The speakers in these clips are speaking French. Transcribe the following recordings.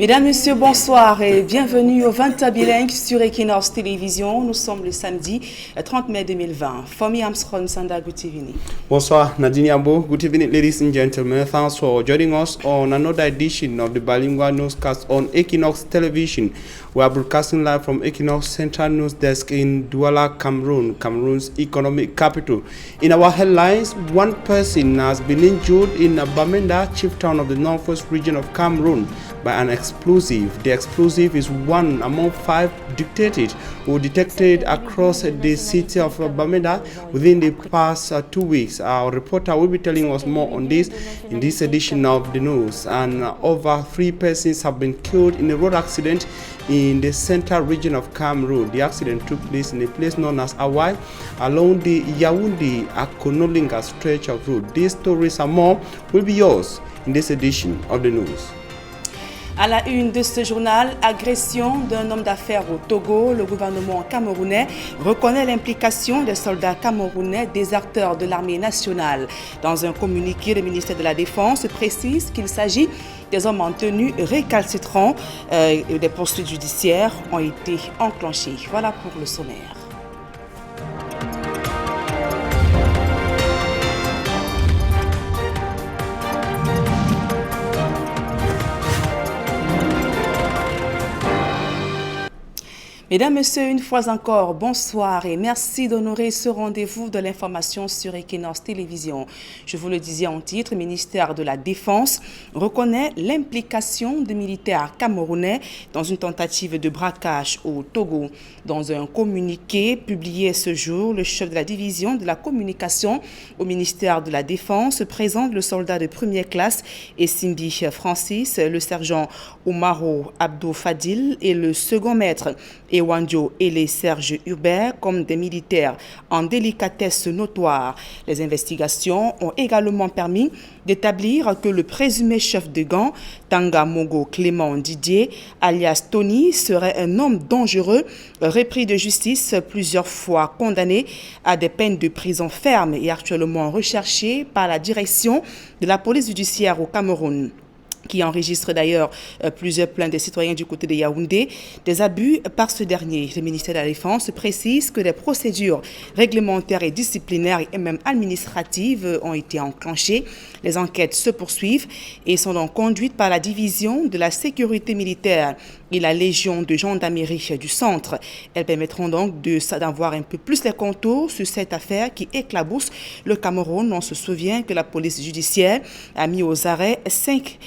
Mesdames, Messieurs, bonsoir et bienvenue au 20 bilingue sur Equinox Télévision. Nous sommes le samedi 30 mai 2020. Fomi Armstrong Sanda, good evening. Bonsoir, Nadine Yambo. Good evening, ladies and gentlemen. Thanks for joining us on another edition of the Bilingual Newscast on Equinox Television. We are broadcasting live from Equinox Central News Desk in Douala, Cameroon, Cameroon's economic capital. In our headlines, one person has been injured in Bamenda, chief town of the northwest region of Cameroon, by an explosive. The explosive is one among 5 detected across the city of Bamenda within the past 2 weeks. Our reporter will be telling us more on this in this edition of the news. And over 3 persons have been killed in a road accident in the central region of Cameroon. The accident took place in a place known as Awai along the Yaoundé-Akonolinga stretch of road. These stories and more will be yours in this edition of the news. À la une de ce journal, agression d'un homme d'affaires au Togo, le gouvernement camerounais reconnaît l'implication des soldats camerounais déserteurs de l'armée nationale. Dans un communiqué, le ministère de la Défense précise qu'il s'agit des hommes en tenue récalcitrants et des poursuites judiciaires ont été enclenchées. Voilà pour le sommaire. Mesdames, Messieurs, une fois encore, bonsoir et merci d'honorer ce rendez-vous de l'information sur Equinox Télévision. Je vous le disais en titre, le ministère de la Défense reconnaît l'implication de militaires camerounais dans une tentative de braquage au Togo. Dans un communiqué publié ce jour, le chef de la division de la communication au ministère de la Défense présente le soldat de première classe Essimbi Francis, le sergent Omaro Abdou Fadil et le second maître Ewandio et les Serge Hubert comme des militaires en délicatesse notoire. Les investigations ont également permis d'établir que le présumé chef de gang, Tanga Mogo Clément Didier, alias Tony, serait un homme dangereux, repris de justice, plusieurs fois condamné à des peines de prison ferme et actuellement recherché par la direction de la police judiciaire au Cameroun, qui enregistre d'ailleurs plusieurs plaintes des citoyens du côté de Yaoundé, des abus par ce dernier. Le ministère de la Défense précise que des procédures réglementaires et disciplinaires et même administratives ont été enclenchées. Les enquêtes se poursuivent et sont donc conduites par la division de la sécurité militaire et la Légion de gendarmerie du centre. Elles permettront donc d'en voir un peu plus les contours sur cette affaire qui éclabousse le Cameroun. On se souvient que la police judiciaire a mis aux arrêts 5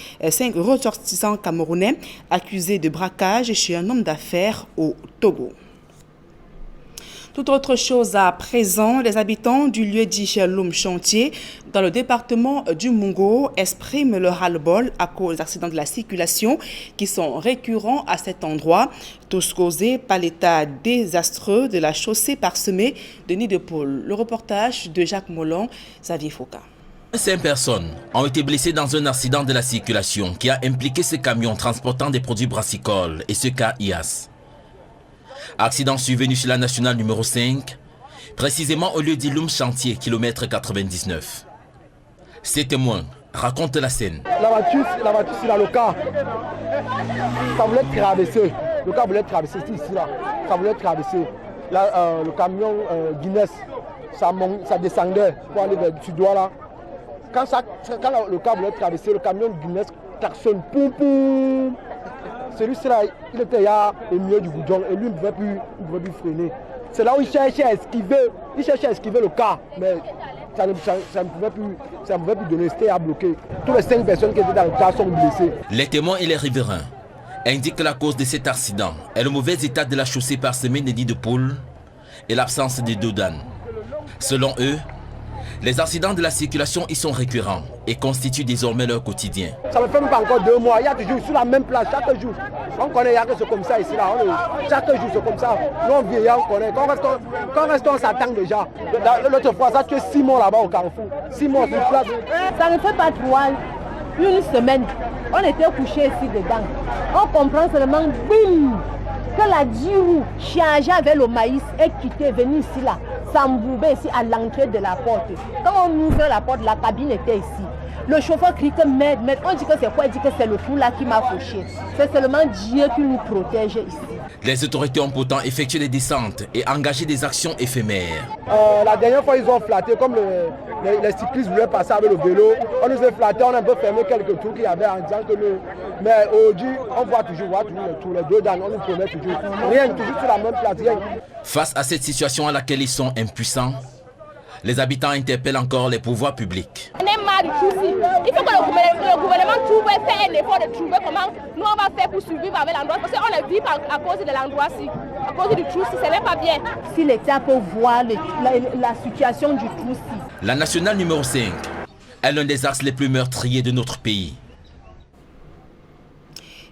ressortissants camerounais accusés de braquage chez un homme d'affaires au Togo. Tout autre chose à présent, les habitants du lieu-dit Loum Chantier, dans le département du Mungo, expriment leur ras-le-bol à cause d'accidents de la circulation qui sont récurrents à cet endroit, tous causés par l'état désastreux de la chaussée parsemée de nids de poules. Le reportage de Jacques Molon, Xavier Foucault. 5 personnes ont été blessées dans un accident de la circulation qui a impliqué ce camion transportant des produits brassicoles et ce cas IAS. Accident survenu sur la nationale numéro 5, précisément au lieu d'Iloum Chantier, kilomètre 99. Ces témoins racontent la scène. La voiture c'est le cas. Ça voulait traverser. Le cas voulait traverser, c'est ici là. Ça voulait traverser. Là, le camion Guinness, ça descendait pour aller vers le Douala. Quand le cas voulait traverser, le camion Guinness klaxonne, poum poum. Celui-là, il était là au milieu du goudron et lui ne pouvait plus freiner. C'est là où il cherchait à esquiver le cas, mais ça ne pouvait plus donner, c'était à bloquer. Toutes les 5 personnes qui étaient dans le cas sont blessées. Les témoins et les riverains indiquent que la cause de cet accident est le mauvais état de la chaussée parsemée de nids de poules et l'absence de doudanes. Selon eux, les accidents de la circulation y sont récurrents et constituent désormais leur quotidien. Ça ne fait même pas encore 2 mois, il y a toujours sur la même place, chaque jour. On connaît, il y a que c'est comme ça ici, là. Chaque jour c'est comme ça. Nous on vient, on connaît. Quand reste, on s'attend déjà. L'autre fois, ça tu es 6 mois là-bas au Carrefour. 6 mois sur place. Ça ne fait pas 3, une semaine. On était couchés ici dedans. On comprend seulement, bim, que la Diourou chargée avec le maïs est quittée, venue ici là. S'embourbait ici à l'entrée de la porte. Quand on ouvre la porte, la cabine était ici. Le chauffeur crie que merde. On dit que c'est quoi? Il dit que c'est le fou là qui m'a fauché. C'est seulement Dieu qui nous protège ici. Les autorités ont pourtant effectué des descentes et engagé des actions éphémères. La dernière fois, ils ont flatté, comme les cyclistes voulaient passer avec le vélo. On nous a flatté, on a un peu fermé quelques trous qu'il y avait en disant que nous. Mais aujourd'hui, on voit toujours les deux dames, on nous promet toujours. Rien, toujours sur la même place, rien. Face à cette situation à laquelle ils sont impuissants, les habitants interpellent encore les pouvoirs publics. On est marre du souci. Il faut que le gouvernement trouve et fait un effort de trouver comment nous on va faire pour survivre avec l'endroit. Parce qu'on ne vit pas à cause de l'endroit-ci. À cause du trou-ci, ce n'est pas bien. Si l'État peut voir la situation du trou-ci. La nationale numéro 5 est l'un des axes les plus meurtriers de notre pays.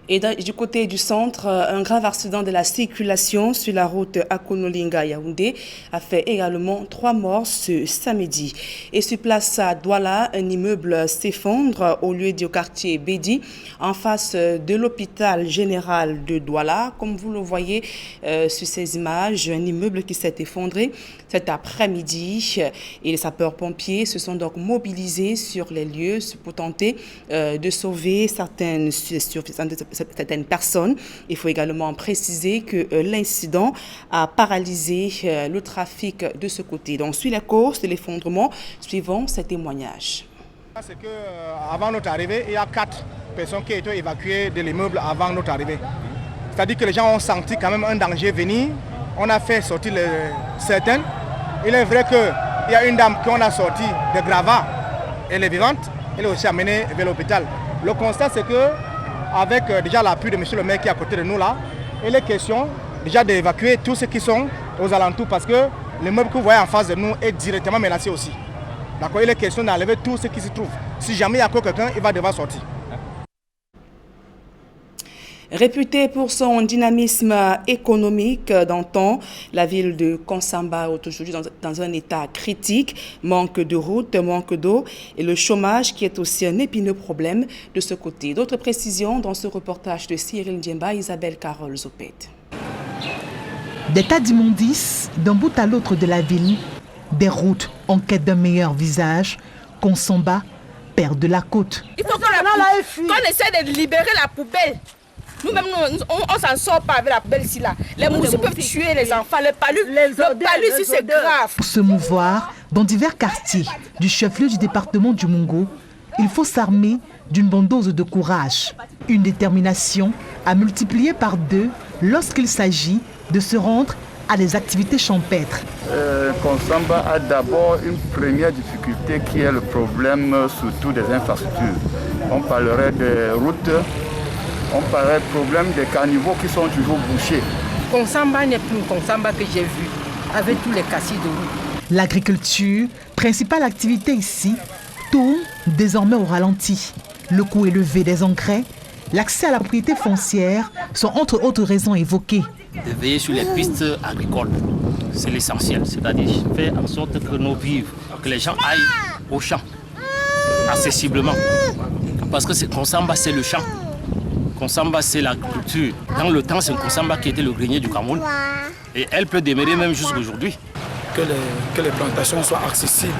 Et du côté du centre, un grave accident de la circulation sur la route Akonolinga-Yaoundé a fait également 3 morts ce samedi. Et sur place à Douala, un immeuble s'effondre au lieu du quartier Bédi, en face de l'hôpital général de Douala. Comme vous le voyez sur ces images, un immeuble qui s'est effondré cet après-midi. Et les sapeurs-pompiers se sont donc mobilisés sur les lieux pour tenter de sauver certaines personnes. Il faut également préciser que l'incident a paralysé le trafic de ce côté. Donc, sur la cause de l'effondrement, suivons ces témoignages. C'est qu'avant notre arrivée, il y a 4 personnes qui ont été évacuées de l'immeuble avant notre arrivée. C'est-à-dire que les gens ont senti quand même un danger venir. On a fait sortir certaines. Il est vrai qu'il y a une dame qu'on a sortie de Grava. Elle est vivante. Elle est aussi amenée vers l'hôpital. Le constat, c'est que avec déjà l'appui de M. le maire qui est à côté de nous là, il est question déjà d'évacuer tous ceux qui sont aux alentours parce que l'immeuble que vous voyez en face de nous est directement menacé aussi. D'accord, il est question d'enlever tous ceux qui se trouvent. Si jamais il y a quelqu'un, il va devoir sortir. Réputée pour son dynamisme économique d'antan, la ville de Konsamba est aujourd'hui dans un état critique, manque de routes, manque d'eau et le chômage qui est aussi un épineux problème de ce côté. D'autres précisions dans ce reportage de Cyril Ndiemba, Isabelle Carole Zopet. Des tas d'immondices d'un bout à l'autre de la ville, des routes en quête d'un meilleur visage, Konsamba perd de la côte. Il faut qu'on essaie de libérer la poubelle. Nous-mêmes, on s'en sort pas avec la poubelle ici là. Les moustiques peuvent tuer les enfants. Le palu ici, c'est grave. Pour se mouvoir dans divers quartiers du chef-lieu du département du Mungo, il faut s'armer d'une bonne dose de courage. Une détermination à multiplier par 2 lorsqu'il s'agit de se rendre à des activités champêtres. Konsamba a d'abord une première difficulté qui est le problème surtout des infrastructures. On parlerait des routes. On parle du problème des caniveaux qui sont toujours bouchés. Konsamba n'est plus Konsamba que j'ai vu, avec tous les cassis de route. L'agriculture, principale activité ici, tourne désormais au ralenti. Le coût élevé des engrais, l'accès à la propriété foncière sont entre autres raisons évoquées. De veiller sur les pistes agricoles, c'est l'essentiel. C'est-à-dire faire en sorte que nos vivres, que les gens aillent au champ, accessiblement. Parce que Konsamba, c'est le champ. Konsamba, c'est l'agriculture. Dans le temps, c'est Konsamba qui était le grenier du Cameroun. Et elle peut demeurer même jusqu'à aujourd'hui. Que les plantations soient accessibles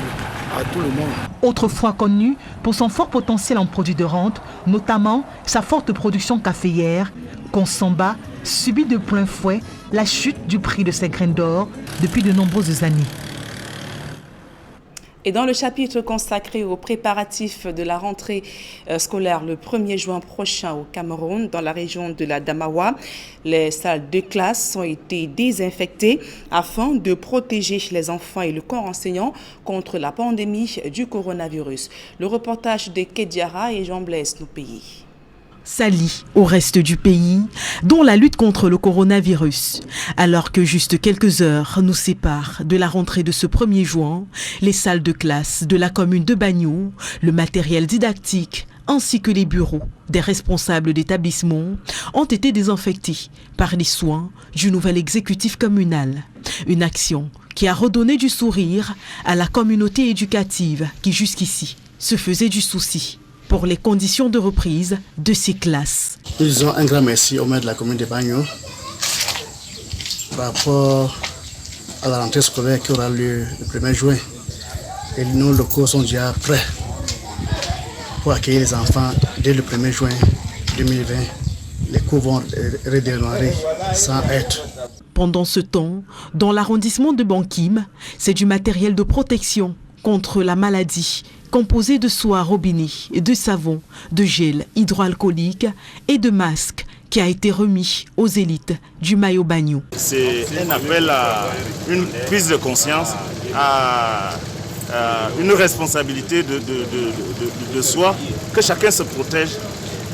à tout le monde. Autrefois connue pour son fort potentiel en produits de rente, notamment sa forte production caféière, Konsamba subit de plein fouet la chute du prix de ses graines d'or depuis de nombreuses années. Et dans le chapitre consacré aux préparatifs de la rentrée scolaire le 1er juin prochain au Cameroun, dans la région de la Damawa, les salles de classe ont été désinfectées afin de protéger les enfants et le corps enseignant contre la pandémie du coronavirus. Le reportage de Kediara et Jean-Blaise Noupéi. S'allie au reste du pays, dont la lutte contre le coronavirus. Alors que juste quelques heures nous séparent de la rentrée de ce 1er juin, les salles de classe de la commune de Bagnou, le matériel didactique ainsi que les bureaux des responsables d'établissements ont été désinfectés par les soins du nouvel exécutif communal. Une action qui a redonné du sourire à la communauté éducative qui jusqu'ici se faisait du souci pour les conditions de reprise de ces classes. Nous disons un grand merci au maire de la commune de Bagnou par rapport à la rentrée scolaire qui aura lieu le 1er juin. Et nos locaux sont déjà prêts pour accueillir les enfants dès le 1er juin 2020. Les cours vont redémarrer sans être. Pendant ce temps, dans l'arrondissement de Bankim, c'est du matériel de protection contre la maladie, composé de soie robinet, de savon, de gel hydroalcoolique et de masques qui a été remis aux élites du Mayo Bagno. C'est un appel à une prise de conscience, à une responsabilité de soi, que chacun se protège,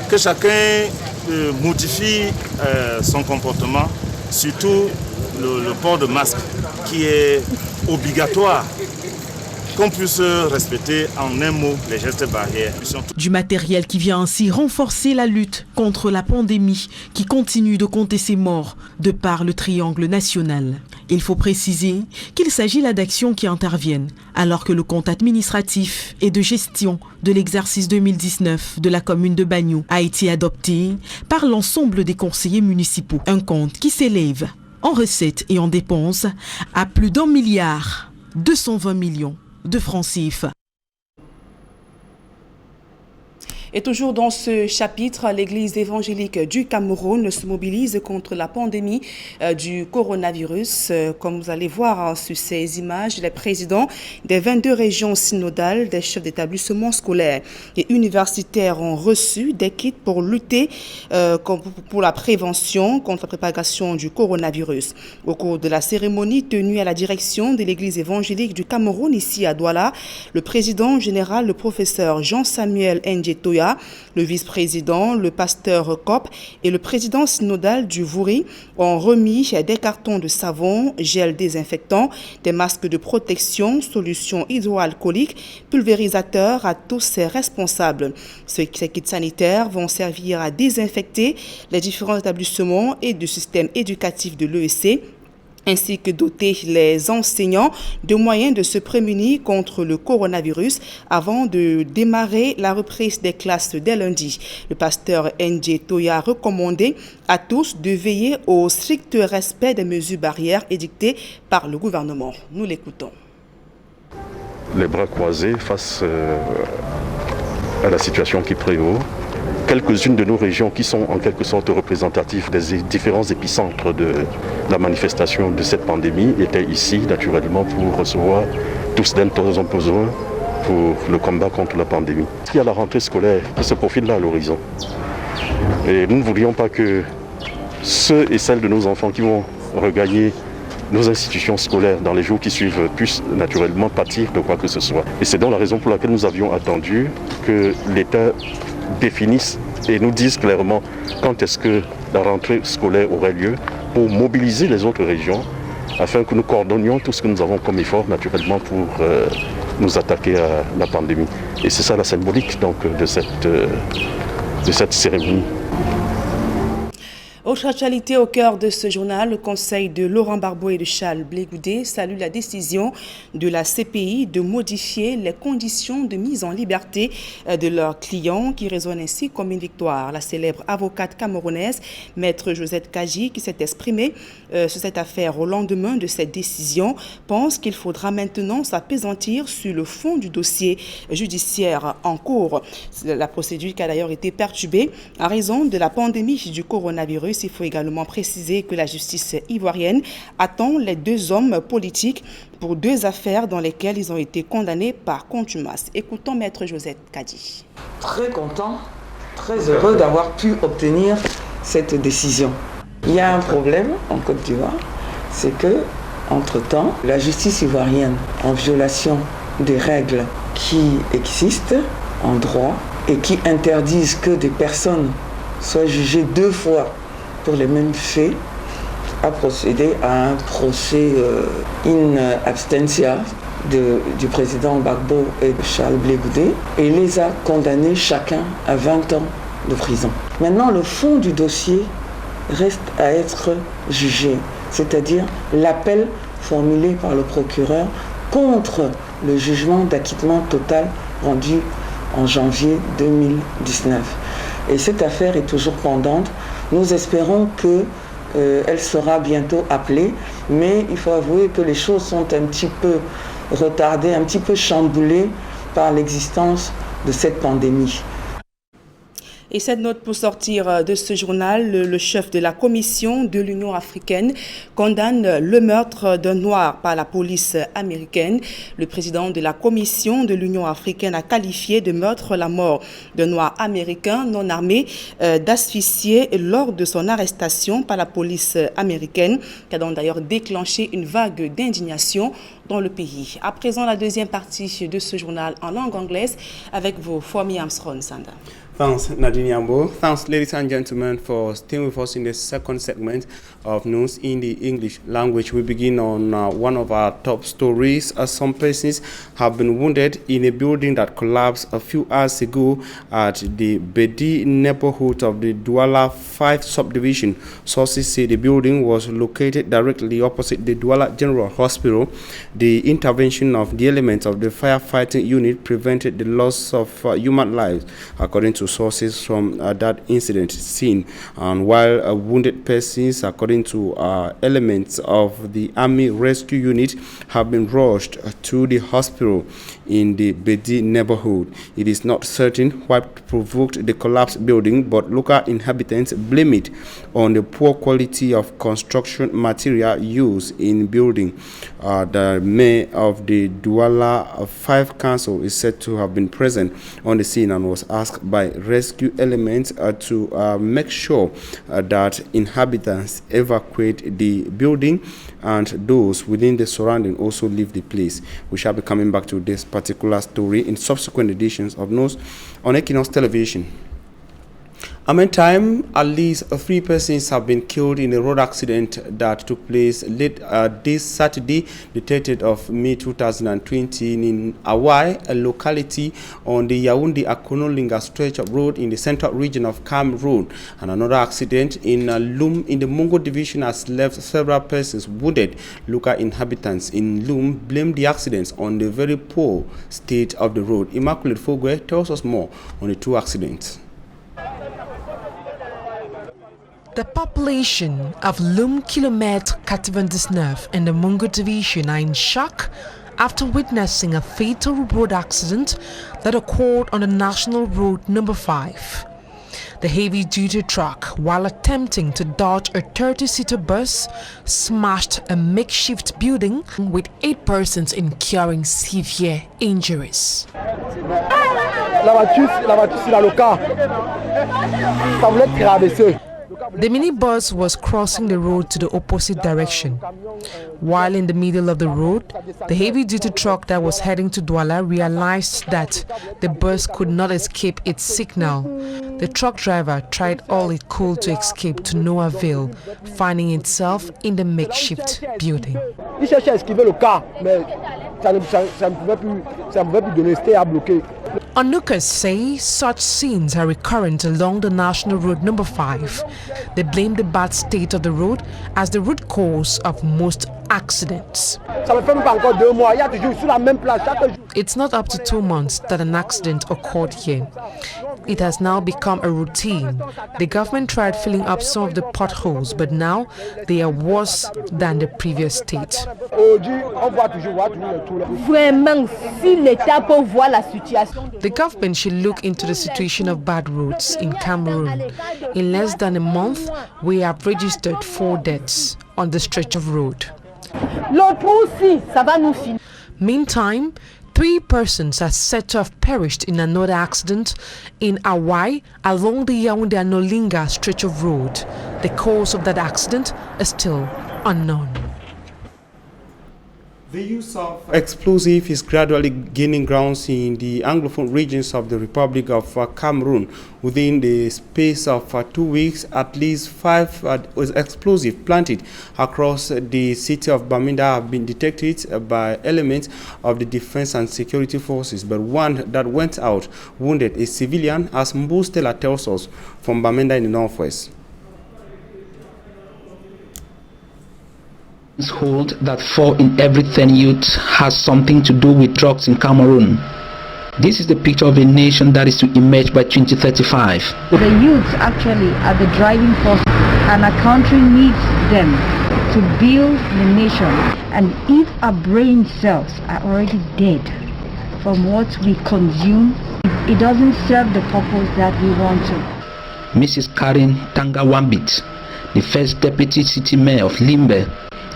que chacun modifie son comportement, surtout le port de masque qui est obligatoire, qu'on puisse respecter en un mot les gestes barrières. Du matériel qui vient ainsi renforcer la lutte contre la pandémie qui continue de compter ses morts de par le triangle national. Il faut préciser qu'il s'agit là d'actions qui interviennent alors que le compte administratif et de gestion de l'exercice 2019 de la commune de Bagno a été adopté par l'ensemble des conseillers municipaux. Un compte qui s'élève en recettes et en dépenses à plus d'1 milliard 220 millions de francs CFA. Et toujours dans ce chapitre, l'Église évangélique du Cameroun se mobilise contre la pandémie du coronavirus. Comme vous allez voir sur ces images, les présidents des 22 régions synodales, des chefs d'établissement scolaires et universitaires ont reçu des kits pour lutter pour la prévention contre la propagation du coronavirus. Au cours de la cérémonie tenue à la direction de l'Église évangélique du Cameroun, ici à Douala, le président général, le professeur Jean-Samuel Ndjetoya, le vice-président, le pasteur Cop et le président synodal du Vouri ont remis des cartons de savon, gel désinfectant, des masques de protection, solutions hydroalcooliques, pulvérisateurs à tous ces responsables. Ces kits sanitaires vont servir à désinfecter les différents établissements et du système éducatif de l'EEC, ainsi que doter les enseignants de moyens de se prémunir contre le coronavirus avant de démarrer la reprise des classes dès lundi. Le pasteur Ndjetoya a recommandé à tous de veiller au strict respect des mesures barrières édictées par le gouvernement. Nous l'écoutons. Les bras croisés face à la situation qui prévaut. Quelques-unes de nos régions qui sont en quelque sorte représentatives des différents épicentres de la manifestation de cette pandémie étaient ici naturellement pour recevoir tous dont ils ont besoin pour le combat contre la pandémie. Il y a la rentrée scolaire qui se profile là à l'horizon. Et nous ne voulions pas que ceux et celles de nos enfants qui vont regagner nos institutions scolaires dans les jours qui suivent puissent naturellement pâtir de quoi que ce soit. Et c'est donc la raison pour laquelle nous avions attendu que l'État définissent et nous disent clairement quand est-ce que la rentrée scolaire aurait lieu pour mobiliser les autres régions afin que nous coordonnions tout ce que nous avons comme effort naturellement pour nous attaquer à la pandémie. Et c'est ça la symbolique donc de cette cérémonie. Autre actualité au cœur de ce journal, le conseil de Laurent Gbagbo et de Charles Blé Goudé salue la décision de la CPI de modifier les conditions de mise en liberté de leurs clients qui résonnent ainsi comme une victoire. La célèbre avocate camerounaise, Maître Josette Kaji, qui s'est exprimée sur cette affaire au lendemain de cette décision, pense qu'il faudra maintenant s'appesantir sur le fond du dossier judiciaire en cours. La procédure qui a d'ailleurs été perturbée à raison de la pandémie du coronavirus. Il faut également préciser que la justice ivoirienne attend les deux hommes politiques pour deux affaires dans lesquelles ils ont été condamnés par contumace. Écoutons Maître Josette Kadi. Très content, très heureux d'avoir pu obtenir cette décision. Il y a un problème en Côte d'Ivoire, c'est que, entre-temps, la justice ivoirienne, en violation des règles qui existent en droit et qui interdisent que des personnes soient jugées deux fois pour les mêmes faits, a procédé à un procès in absentia du président Gbagbo et de Charles Blé Goudé et les a condamnés chacun à 20 ans de prison. Maintenant, le fond du dossier reste à être jugé, c'est-à-dire l'appel formulé par le procureur contre le jugement d'acquittement total rendu en janvier 2019. Et cette affaire est toujours pendante. Nous espérons qu'elle sera bientôt appelée, mais il faut avouer que les choses sont un petit peu retardées, un petit peu chamboulées par l'existence de cette pandémie. Et cette note pour sortir de ce journal, le chef de la Commission de l'Union africaine condamne le meurtre d'un Noir par la police américaine. Le président de la Commission de l'Union africaine a qualifié de meurtre la mort d'un Noir américain non armé d'asphyxié lors de son arrestation par la police américaine, qui a donc d'ailleurs déclenché une vague d'indignation dans le pays. À présent, la deuxième partie de ce journal en langue anglaise avec vos Fomi Armstrong Sanda. Thanks, Nadine Yambo. Thanks, ladies and gentlemen, for staying with us in the second segment of news in the English language. We begin on one of our top stories. Some persons have been wounded in a building that collapsed a few hours ago at the Bedi neighborhood of the Douala 5 subdivision. Sources say the building was located directly opposite the Douala General Hospital. The intervention of the elements of the firefighting unit prevented the loss of human lives, according to sources from that incident scene. And while wounded persons, according to elements of the Army Rescue Unit, have been rushed to the hospital in the Bedi neighborhood. It is not certain what provoked the collapsed building, but local inhabitants blame it on the poor quality of construction material used in building. The mayor of the Douala 5 Council is said to have been present on the scene and was asked by rescue elements to make sure that inhabitants evacuate the building and those within the surrounding also leave the place. We shall be coming back to this particular story in subsequent editions of News on Equinox Television. Meantime, at least 3 persons have been killed in a road accident that took place late this Saturday, the 30th of May 2020 in Awai, a locality on the Yaoundé-Akonolinga stretch of road in the central region of Cameroon. And another accident in Loum in the Mungo division has left several persons wounded. Local inhabitants in Loum blame the accidents on the very poor state of the road. Immaculate Fogwe tells us more on the 2 accidents. The population of Loum Kilomètre 99 and the Mungo division are in shock after witnessing a fatal road accident that occurred on the National Road number 5. The heavy-duty truck, while attempting to dodge a 30-seater bus, smashed a makeshift building with 8 persons incurring severe injuries. La voiture sur le cas, ça voulait traverser. The minibus was crossing the road to the opposite direction. While in the middle of the road, the heavy-duty truck that was heading to Douala realized that the bus could not escape its signal. The truck driver tried all it could to escape to no avail, finding itself in the makeshift building. Il cherchait à esquiver le car, mais ça ne pouvait plus donner, c'était à bloquer. Onlookers say such scenes are recurrent along the National Road number 5. They blame the bad state of the road as the root cause of most accidents. It's not up to 2 months that an accident occurred here. It has now become a routine. The government tried filling up some of the potholes, but now they are worse than the previous state. The government should look into the situation of bad roads in Cameroon. In less than a month, we have registered 4 deaths on the stretch of road. Meantime, 3 persons are said to have perished in another accident in Awai along the Yaoundé-Akonolinga stretch of road. The cause of that accident is still unknown. The use of explosive is gradually gaining grounds in the Anglophone regions of the Republic of Cameroon. Within the space of 2 weeks, at least 5 explosives planted across the city of Bamenda have been detected by elements of the defense and security forces, but one that went out wounded a civilian, as Mbu Stella tells us from Bamenda in the northwest. Hold that 4 in every 10 youths has something to do with drugs in Cameroon. This is the picture of a nation that is to emerge by 2035. The youths actually are the driving force, and a country needs them to build the nation. And if our brain cells are already dead from what we consume, we it doesn't serve the purpose that we want to. Mrs. Karin Tangawambit, the first deputy city mayor of Limbe,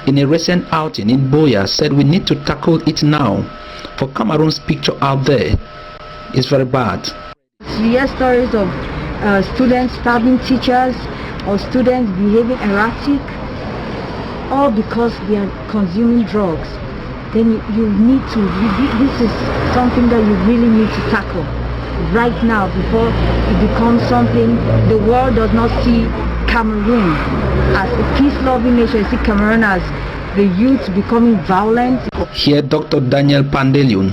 in a recent outing in Boya, said we need to tackle it now, for Cameroon's picture out there is very bad. We hear stories of students stabbing teachers or students behaving erratic, all because they are consuming drugs. Then you need to, this is something that you really need to tackle right now before it becomes something the world does not see Cameroon as a peace-loving nation. See Cameroon as the youth becoming violent. Here Dr. Daniel Pandelion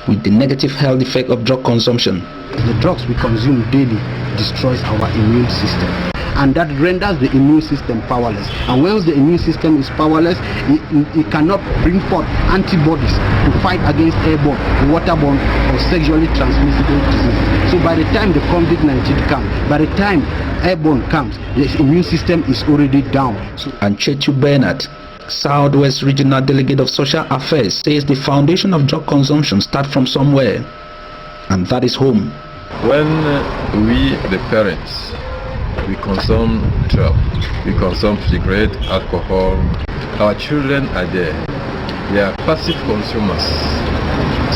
with the negative health effect of drug consumption. The drugs we consume daily destroys our immune system, and that renders the immune system powerless. And once the immune system is powerless, it cannot bring forth antibodies to fight against airborne, waterborne, or sexually transmissible diseases. So by the time the COVID-19 comes, by the time airborne comes, the immune system is already down. And Chechu Bernard, Southwest Regional Delegate of Social Affairs, says the foundation of drug consumption starts from somewhere, and that is home. When we, the parents, we consume drugs, we consume cigarette, alcohol, our children are there. They are passive consumers.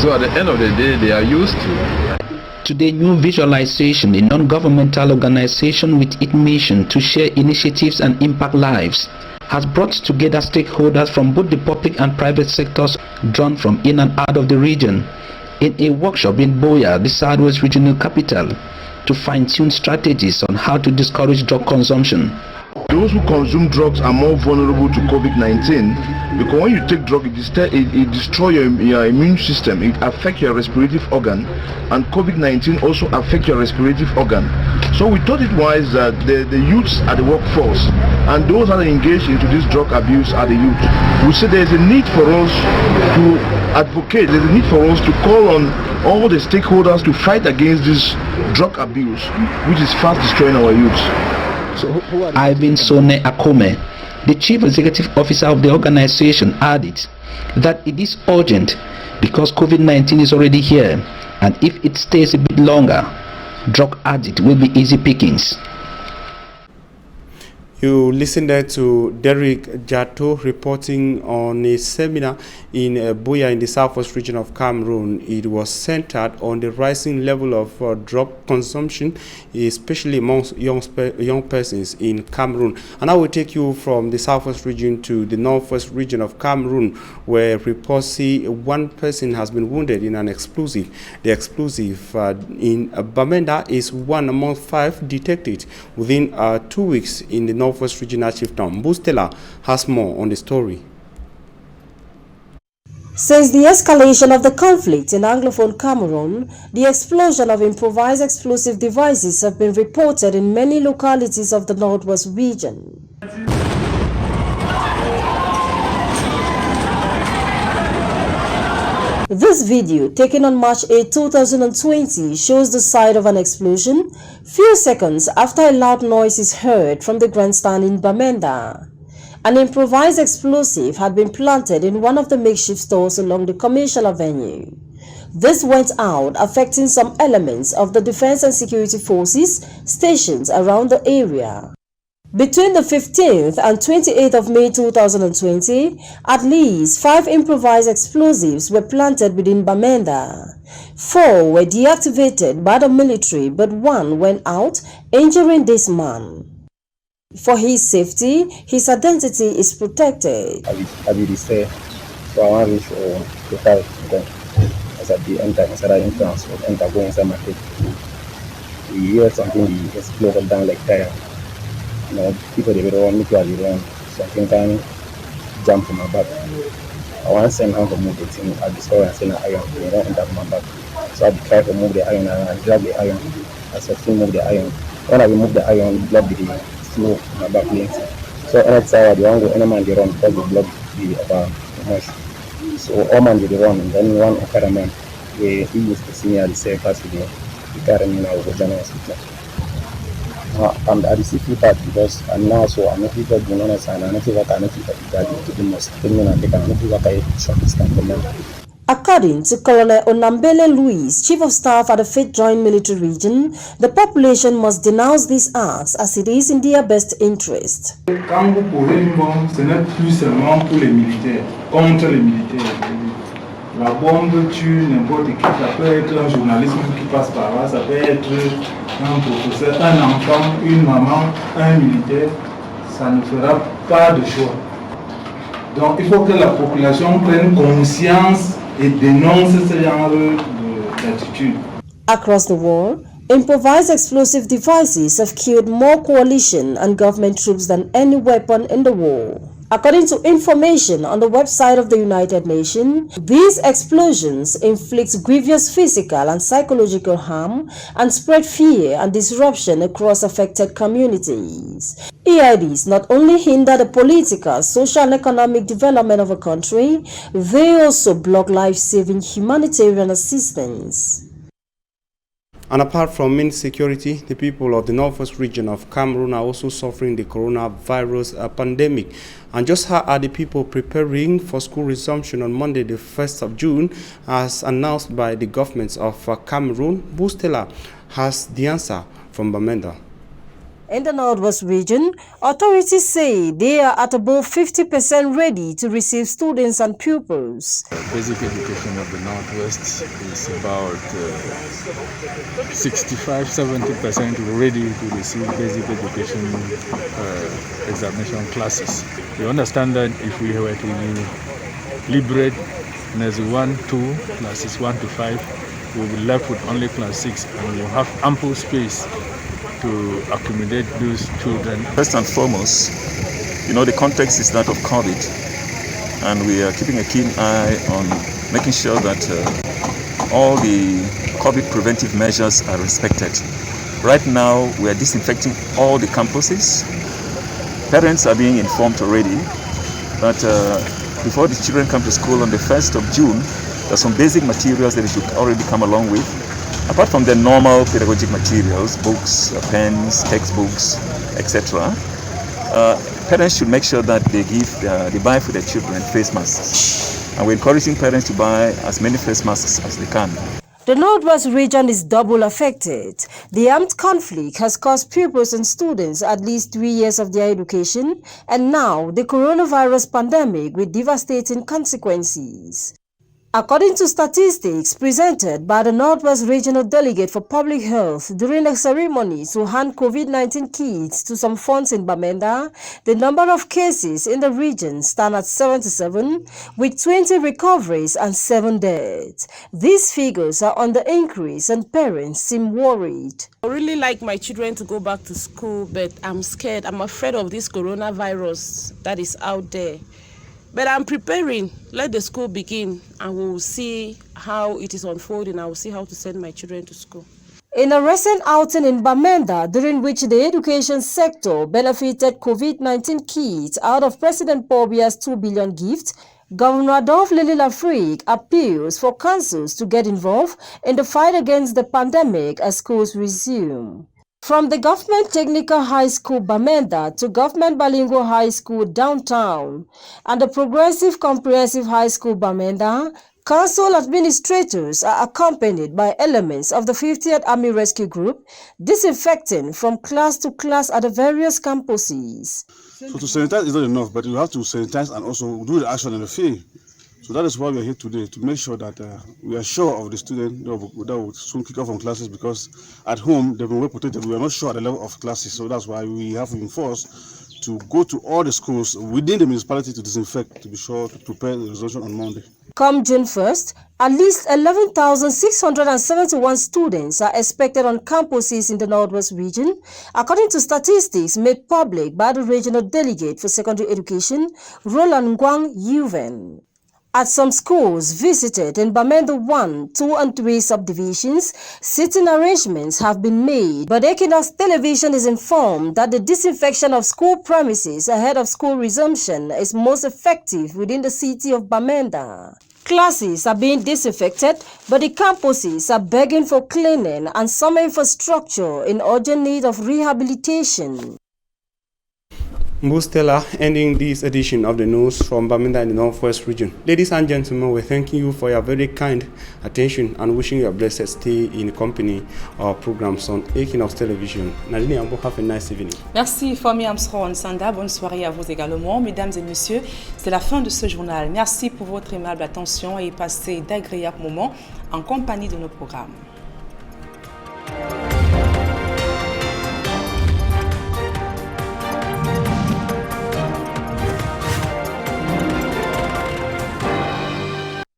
So at the end of the day, they are used to. Today, New Visualization, a non-governmental organization with its mission to share initiatives and impact lives, has brought together stakeholders from both the public and private sectors drawn from in and out of the region in a workshop in Boya, the Southwest Regional Capital, to fine-tune strategies on how to discourage drug consumption. Those who consume drugs are more vulnerable to COVID-19 because when you take drugs, it destroys your immune system, it affects your respiratory organ, and COVID-19 also affects your respiratory organ. So we thought it wise that the youths are the workforce, and those that are engaged into this drug abuse are the youth. We say there's a need for us to advocate, there's a need for us to call on all the stakeholders to fight against this drug abuse, which is fast destroying our youths. Ivan Sone Akome, the chief executive officer of the organization, added that it is urgent because COVID-19 is already here, and if it stays a bit longer, drug addict will be easy pickings. You listen there to Derek Jato reporting on a seminar in Buea in the southwest region of Cameroon. It was centered on the rising level of drug consumption, especially amongst young persons in Cameroon. And I will take you from the southwest region to the northwest region of Cameroon, where reports say one person has been wounded in an explosive. The explosive in Bamenda is one among 5 detected within 2 weeks in the northwest regional chieftain. Bustela has more on the story. Since the escalation of the conflict in Anglophone Cameroon, the explosion of improvised explosive devices have been reported in many localities of the northwest region. This video, taken on March 8, 2020, shows the site of an explosion few seconds after a loud noise is heard from the grandstand in Bamenda. An improvised explosive had been planted in one of the makeshift stores along the Commercial Avenue. This went out, affecting some elements of the defense and security forces stationed around the area. Between the 15th and 28th of May 2020, at least 5 improvised explosives were planted within Bamenda. 4 were deactivated by the military, but 1 went out, injuring this man. For his safety, his identity is protected. I will say, so I want to reach the as at the entrance of enter going inside market. We hear something exploded down like tire. You know, people they will run, me too, I will run. Something can jump on my back. I want to send hand to move the thing. I discover and send an iron. They don't enter my back. So I try to move the iron and I drag the iron. As I still move the iron. When I remove the iron, the blood be slow on my back length. So anytime the one go, any man they run because the blood be about much. So all man they run, and then one Okada man, he used to see me at the same pass with me. He carried me now to the general hospital. And I received that because I'm now so I'm not even doing honest and I'm not even to the most criminal and take a not even short distance from them. According to Colonel Onambele Louis, Chief of Staff at the 5th Joint Military Region, the population must denounce these acts as it is in their best interest. Quand vous posez une bombe, ce n'est plus seulement pour les militaires, contre les militaires. La bombe tue n'importe qui, ça peut être un journaliste qui passe par là, ça peut être un professeur, un enfant, une maman, un militaire, ça ne fera pas de choix. Donc il faut que la population prenne conscience et dénonce ce genre d'attitude. Across the world, improvised explosive devices have killed more coalition and government troops than any weapon in the war. According to information on the website of the United Nations, these explosions inflict grievous physical and psychological harm and spread fear and disruption across affected communities. EIDs not only hinder the political, social and economic development of a country, they also block life-saving humanitarian assistance. And apart from insecurity, the people of the northwest region of Cameroon are also suffering the coronavirus pandemic. And just how are the people preparing for school resumption on Monday, the 1st of June, as announced by the governments of Cameroon? Boustela has the answer from Bamenda. In the Northwest region, authorities say they are at above 50% ready to receive students and pupils. Basic education of the Northwest is about 65–70% ready to receive basic education examination classes. We understand that if we were to liberate Class 1–2, classes 1 to 5, we will be left with only class 6, and we will have ample space to accommodate those children. First and foremost, the context is that of COVID, and we are keeping a keen eye on making sure that all the COVID preventive measures are respected. Right now, we are disinfecting all the campuses. Parents are being informed already that before the children come to school on the 1st of June, there are some basic materials that they should already come along with. Apart from the normal pedagogic materials, books, pens, textbooks, etc., parents should make sure that they buy for their children face masks. And we're encouraging parents to buy as many face masks as they can. The Northwest region is double affected. The armed conflict has cost pupils and students at least 3 years of their education, and now the coronavirus pandemic with devastating consequences. According to statistics presented by the Northwest Regional Delegate for Public Health during a ceremony to hand COVID-19 kits to some funds in Bamenda, the number of cases in the region stand at 77, with 20 recoveries and 7 deaths. These figures are on the increase and parents seem worried. I really like my children to go back to school, but I'm scared. I'm afraid of this coronavirus that is out there. But I'm preparing. Let the school begin and we'll see how it is unfolding. I will see how to send my children to school. In a recent outing in Bamenda, during which the education sector benefited COVID-19 kits out of President Paul Biya's 2 billion gift, Governor Adolphe Lely-Lafrique appeals for councils to get involved in the fight against the pandemic as schools resume. From the Government Technical High School Bamenda to Government Bilingual High School downtown and the Progressive Comprehensive High School Bamenda, council administrators are accompanied by elements of the 50th Army Rescue Group, disinfecting from class to class at the various campuses. So to sanitize is not enough, but you have to sanitize and also do the action in the field. So that is why we are here today, to make sure that we are sure of the students that will soon kick off from classes, because at home they've been well protected. We are not sure at the level of classes, so that's why we have been forced to go to all the schools within the municipality to disinfect, to be sure to prepare the resolution on Monday. Come June 1st, at least 11,671 students are expected on campuses in the Northwest region, according to statistics made public by the Regional Delegate for Secondary Education, Roland Nguang Yuven. At some schools visited in Bamenda 1, 2 and 3 subdivisions, sitting arrangements have been made, but Equinox Television is informed that the disinfection of school premises ahead of school resumption is most effective within the city of Bamenda. Classes are being disinfected, but the campuses are begging for cleaning and some infrastructure in urgent need of rehabilitation. Mbustela, ending this edition of the news from Bamenda in the Northwest region. Ladies and gentlemen, we thank you for your very kind attention and wishing you a blessed stay in company of programs on Equinox Television. Nadine Ambo, have a nice evening. Merci Fomi Armstrong Sanda, bonne soirée à vous également. Mesdames et messieurs, c'est la fin de ce journal. Merci pour votre aimable attention et passez d'agréables moments en compagnie de nos programmes.